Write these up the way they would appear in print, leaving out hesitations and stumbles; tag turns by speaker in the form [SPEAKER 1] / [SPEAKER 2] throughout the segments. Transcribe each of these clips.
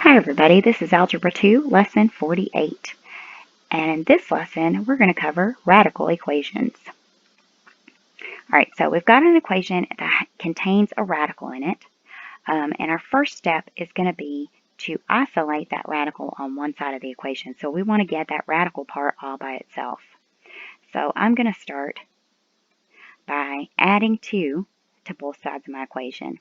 [SPEAKER 1] Hi everybody, this is Algebra 2, Lesson 48. And in this lesson, we're going to cover radical equations. Alright, so we've got an equation that contains a radical in it. And our first step is going to be to isolate that radical on one side of the equation. So we want to get that radical part all by itself. So I'm going to start by adding 2 to both sides of my equation.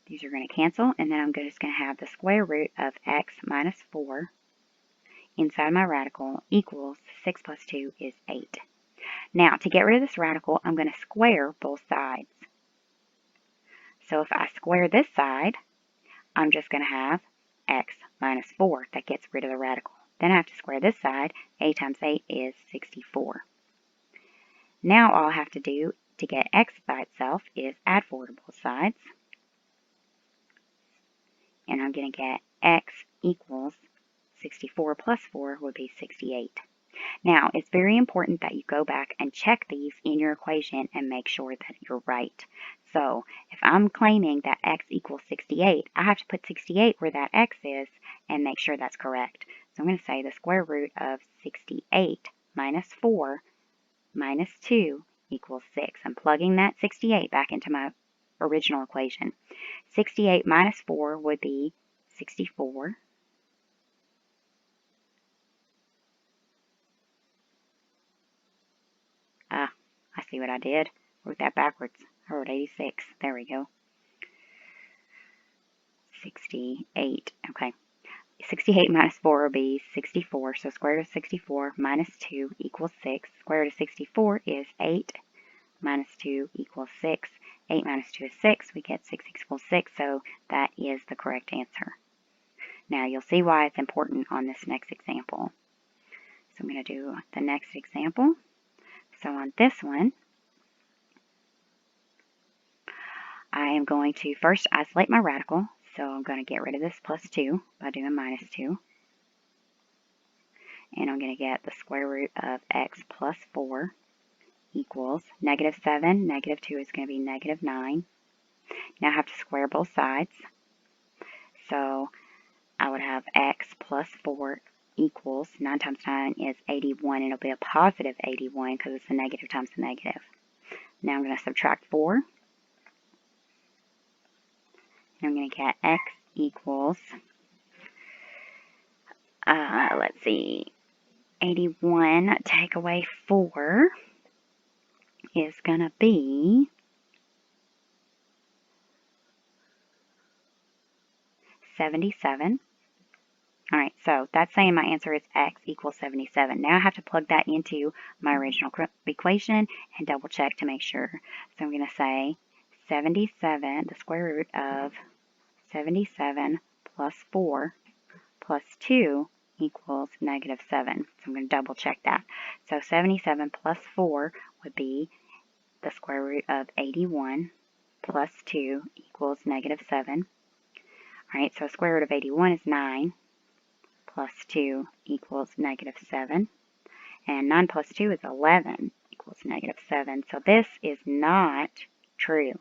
[SPEAKER 1] These are going to cancel, and then I'm just going to have the square root of x minus 4 inside my radical equals 6 plus 2 is 8. Now, to get rid of this radical, I'm going to square both sides. So if I square this side, I'm just going to have x minus 4. That gets rid of the radical. Then I have to square this side. 8 times 8 is 64. Now all I have to do to get x by itself is add 4 to both sides. And I'm going to get x equals 64 plus 4 would be 68. Now, it's very important that you go back and check these in your equation and make sure that you're right. So, if I'm claiming that x equals 68, I have to put 68 where that x is and make sure that's correct. So I'm going to say the square root of 68 minus 4 minus 2 equals 6. I'm plugging that 68 back into my original equation. 68 minus 4 would be 64. I see what I did. Wrote that backwards. I wrote 86. There we go. 68. Okay. 68 minus 4 will be 64. So square root of 64 minus 2 equals 6. Square root of 64 is 8. Minus 2 equals 6. 8 minus 2 is 6. We get 6 equals 6. So that is the correct answer. Now you'll see why it's important on this next example. So I'm going to do the next example. So on this one, I am going to first isolate my radical. So I'm going to get rid of this plus 2 by doing minus 2. And I'm going to get the square root of x plus 4 equals negative 7. Negative 2 is going to be negative 9. Now I have to square both sides. So I would have x plus 4 equals 9 times 9 is 81. And it'll be a positive 81 because it's a negative times a negative. Now I'm going to subtract 4. And I'm going to get x equals, let's see, 81 take away 4 is going to be 77. Alright, so that's saying my answer is x equals 77. Now I have to plug that into my original equation and double check to make sure. So I'm going to say 77, the square root of 77 plus 4 plus 2 equals negative 7. So I'm going to double check that. So 77 plus 4 would be the square root of 81 plus 2 equals negative 7. Alright, so square root of 81 is 9 plus 2 equals negative 7. And 9 plus 2 is 11 equals negative 7. So this is not true.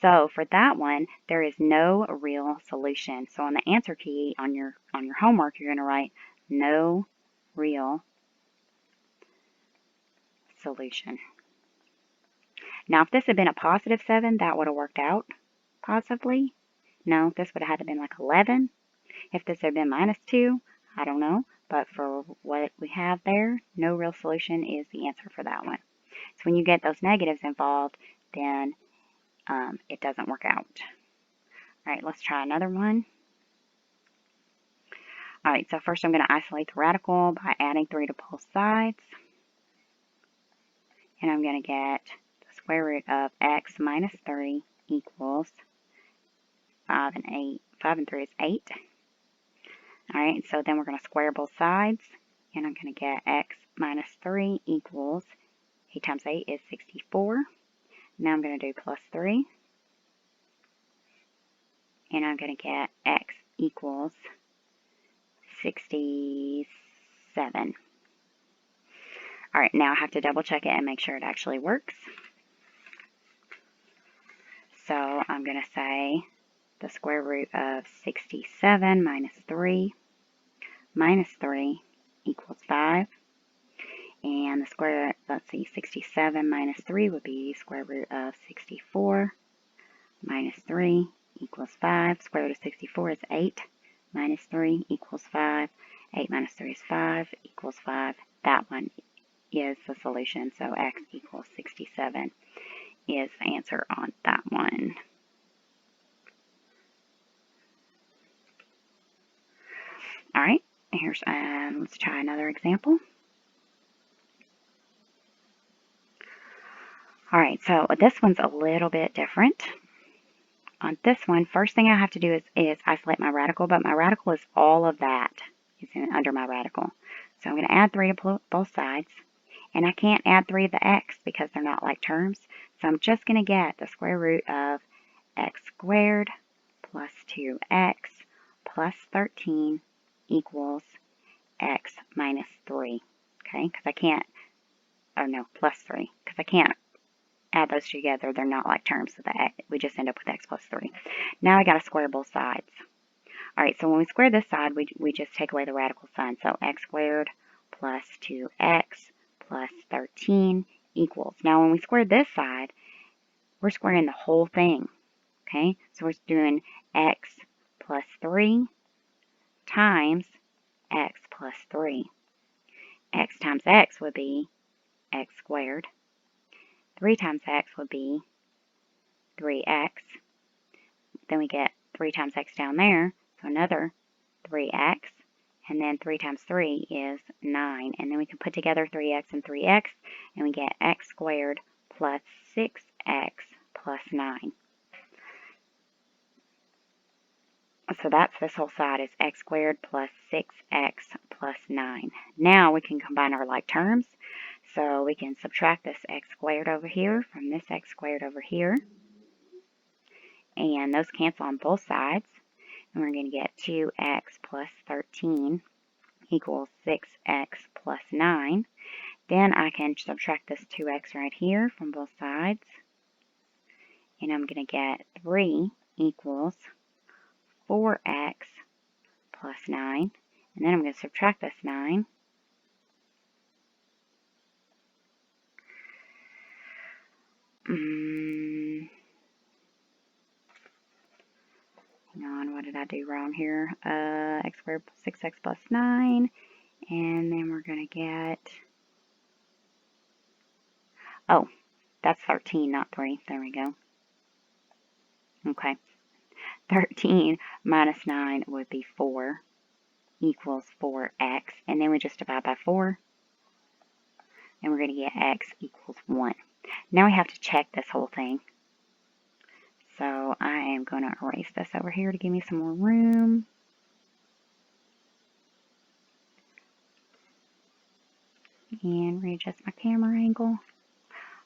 [SPEAKER 1] So for that one, there is no real solution. So on the answer key on your homework, you're going to write no real solution. Now, if this had been a positive 7, that would have worked out, possibly. No, this would have had to have been like 11. If this had been minus 2, I don't know. But for what we have there, no real solution is the answer for that one. So when you get those negatives involved, then it doesn't work out. All right, let's try another one. All right, so first I'm going to isolate the radical by adding 3 to both sides. And I'm going to get the square root of x minus 3 equals 5 and 3 is 8. All right, so then we're going to square both sides. And I'm going to get x minus 3 equals 8 times 8 is 64. Now I'm going to do plus 3. And I'm going to get x equals 67. All right, now I have to double check it and make sure it actually works. So I'm going to say the square root of 67 minus 3 equals 5. And the square, let's see, 67 minus 3 would be square root of 64 minus 3 equals 5. Square root of 64 is 8 minus 3 equals 5. 8 minus 3 is 5 equals 5. That one is the solution, so x equals 67 is the answer on that one. All right, here's let's try another example. All right, so this one's a little bit different. On this one, first thing I have to do is isolate my radical, but my radical is all of that is under my radical. So I'm going to add 3 to both sides, and I can't add 3 to the x because they're not like terms. So I'm just going to get the square root of x squared plus 2x plus 13 equals x minus 3, okay? Because I can't, or no, plus 3, because I can't add those together. They're not like terms, so we just end up with x plus 3. Now I got to square both sides. All right, so when we square this side, we just take away the radical sign. So x squared plus 2x plus 13 equals. Now when we square this side, we're squaring the whole thing, okay? So we're doing x plus 3 times x plus 3. X times x would be x squared. 3 times x would be 3x. Then we get 3 times x down there, so another 3x. And then 3 times 3 is 9. And then we can put together 3x, and we get x squared plus 6x plus 9. So that's this whole side is x squared plus 6x plus 9. Now we can combine our like terms. So we can subtract this x squared over here from this x squared over here. And those cancel on both sides. And we're going to get 2x plus 13 equals 6x plus 9. Then I can subtract this 2x right here from both sides. And I'm going to get 3 equals 4x plus 9. And then I'm going to subtract this 9. Hang on, what did I do wrong here? X squared plus 6x plus 9. And then we're going to get, oh, that's 13, not 3. There we go. Okay. 13 minus 9 would be 4 equals 4x. And then we just divide by 4. And we're going to get x equals 1. Now we have to check this whole thing. So I am going to erase this over here to give me some more room. And readjust my camera angle.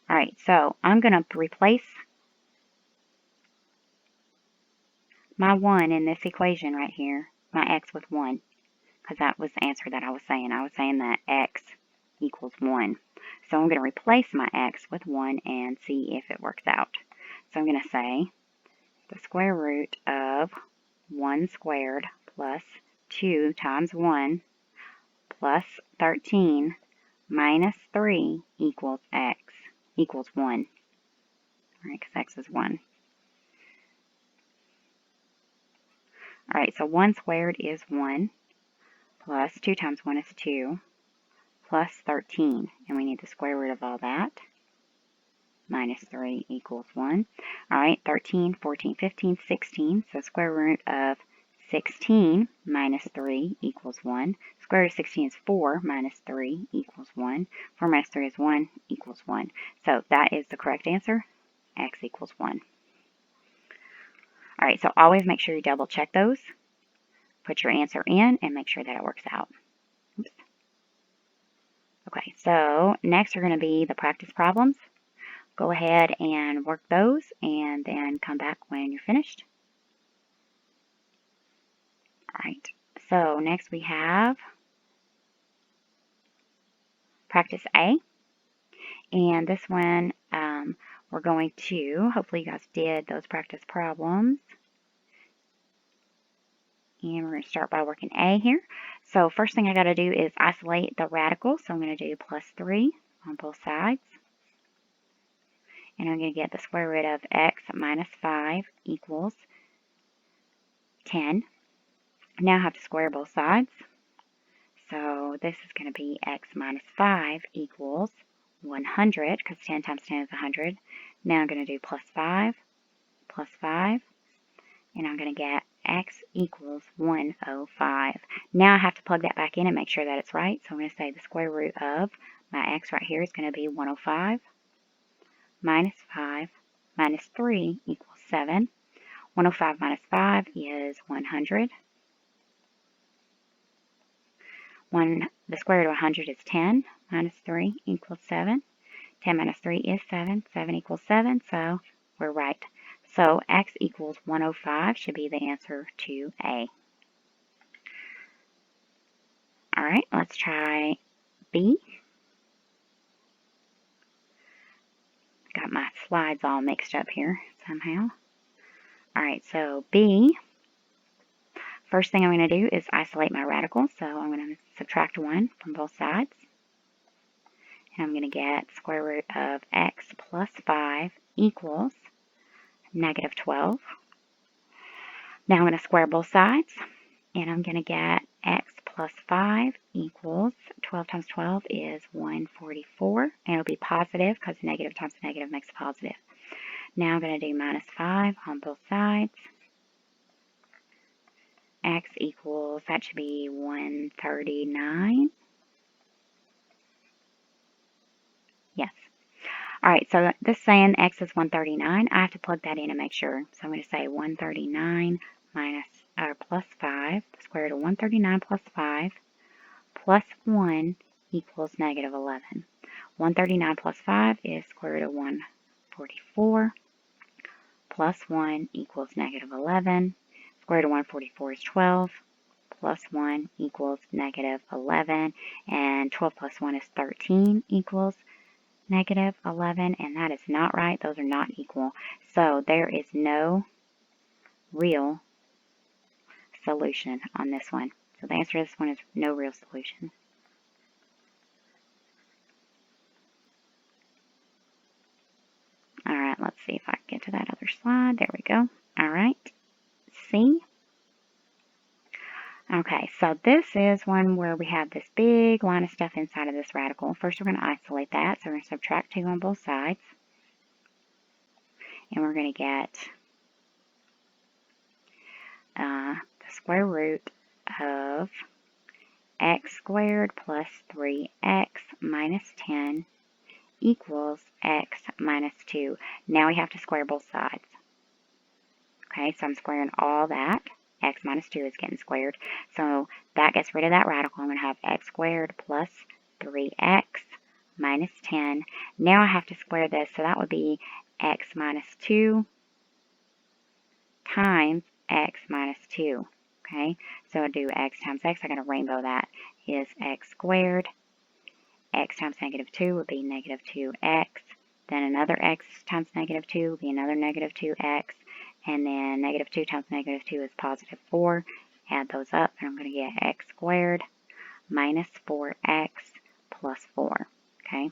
[SPEAKER 1] Alright, so I'm going to replace my 1 in this equation right here, my x with 1, because that was the answer that I was saying. I was saying that x equals 1. So I'm going to replace my x with 1 and see if it works out. So I'm going to say the square root of 1 squared plus 2 times 1 plus 13 minus 3 equals x equals 1. All right, because x is 1. All right, so 1 squared is 1 plus 2 times 1 is 2 plus 13. And we need the square root of all that. Minus 3 equals 1. All right, 13, 14, 15, 16. So square root of 16 minus 3 equals 1. Square root of 16 is 4 minus 3 equals 1. 4 minus 3 is 1 equals 1. So that is the correct answer. X equals 1. All right, so always make sure you double check those. Put your answer in and make sure that it works out. Oops. Okay, so next are going to be the practice problems. Go ahead and work those and then come back when you're finished. All right, so next we have practice A. And this one, we're going to, hopefully you guys did those practice problems. And we're going to start by working A here. So first thing I got to do is isolate the radical. So I'm going to do plus 3 on both sides. And I'm going to get the square root of x minus 5 equals 10. Now I have to square both sides. So this is going to be x minus 5 equals 100, because 10 times 10 is 100. Now I'm going to do plus 5, and I'm going to get x equals 105. Now I have to plug that back in and make sure that it's right. So I'm going to say the square root of my x right here is going to be 105 minus 5 minus 3 equals 7. 105 minus 5 is 100. The square root of 100 is 10 minus 3 equals 7. 10 minus 3 is 7. 7 equals 7, so we're right. So x equals 105 should be the answer to A. All right, let's try B. Got my slides all mixed up here somehow. All right, so B, first thing I'm going to do is isolate my radical. So I'm going to subtract 1 from both sides. And I'm going to get square root of x plus 5 equals negative 12. Now I'm going to square both sides. And I'm going to get x plus 5 equals 12 times 12 is 144. And it'll be positive because negative times negative makes a positive. Now I'm going to do minus 5 on both sides. X equals, that should be 139. Yes. All right, so this is saying x is 139. I have to plug that in and make sure. So I'm going to say 139 plus 5, the square root of 139 plus 5 plus 1 equals negative 11. 139 plus 5 is square root of 144 plus 1 equals negative 11. Square root of 144 is 12 plus 1 equals negative 11. And 12 plus 1 is 13 equals negative 11. And that is not right. Those are not equal. So there is no real solution on this one. So the answer to this one is no real solution. All right, let's see if I can get to that other slide. There we go. All right, C. Okay, so this is one where we have this big line of stuff inside of this radical. First, we're going to isolate that. So we're going to subtract 2 on both sides. And we're going to get the square root of x squared plus 3x minus 10 equals x minus 2. Now we have to square both sides. Okay, so I'm squaring all that. X minus 2 is getting squared. So that gets rid of that radical. I'm going to have x squared plus 3x minus 10. Now I have to square this, so that would be x minus 2 times x minus 2. Okay, so I do x times x. I got to rainbow that. Is x squared. X times negative 2 would be negative 2x. Then another x times negative 2 would be another negative 2x. And then negative 2 times negative 2 is positive 4. Add those up, and I'm going to get x squared minus 4x plus 4. Okay,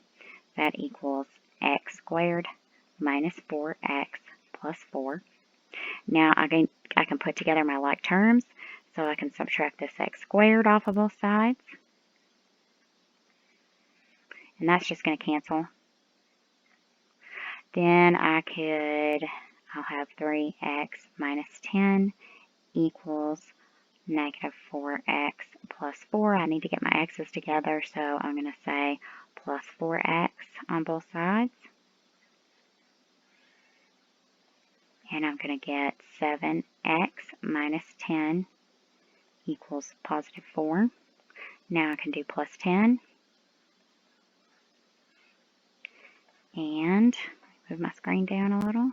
[SPEAKER 1] that equals x squared minus 4x plus 4. Now I can put together my like terms, so I can subtract this x squared off of both sides. And that's just going to cancel. Then I'll have 3x minus 10 equals negative 4x plus 4. I need to get my x's together, so I'm going to say plus 4x on both sides. And I'm going to get 7x minus 10 equals positive 4. Now I can do plus 10. And move my screen down a little.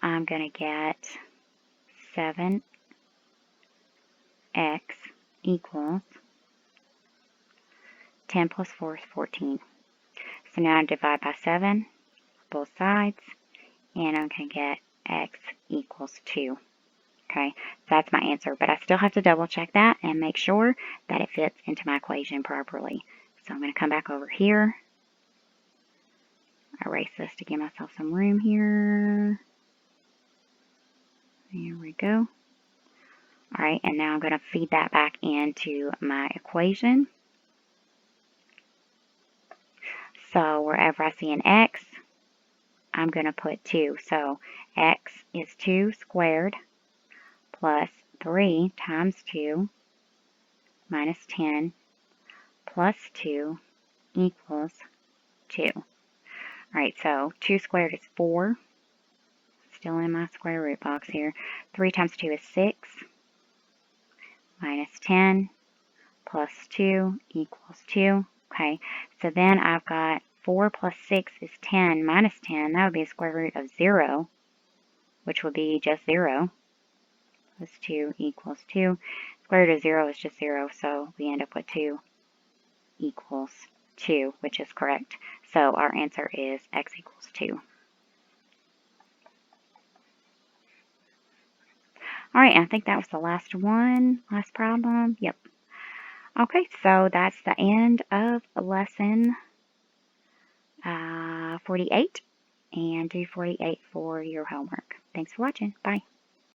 [SPEAKER 1] I'm going to get 7x equals 10 plus 4 is 14. So now I divide by 7, both sides, and I'm going to get x equals 2. Okay, so that's my answer, but I still have to double check that and make sure that it fits into my equation properly. So I'm going to come back over here, erase this to give myself some room here. There we go. All right, and now I'm going to feed that back into my equation. So wherever I see an x, I'm going to put 2. So x is 2 squared plus 3 times 2 minus 10 plus 2 equals 2. All right, so 2 squared is 4. Still in my square root box here. 3 times 2 is 6 minus 10 plus 2 equals 2. Okay, so then I've got 4 plus 6 is 10 minus 10. That would be a square root of 0, which would be just 0. Plus 2 equals 2. Square root of 0 is just 0, so we end up with 2 equals 2, which is correct. So our answer is x equals 2. All right, I think that was the last one, last problem. Yep. Okay, so that's the end of lesson 48, and do 48 for your homework. Thanks for watching. Bye.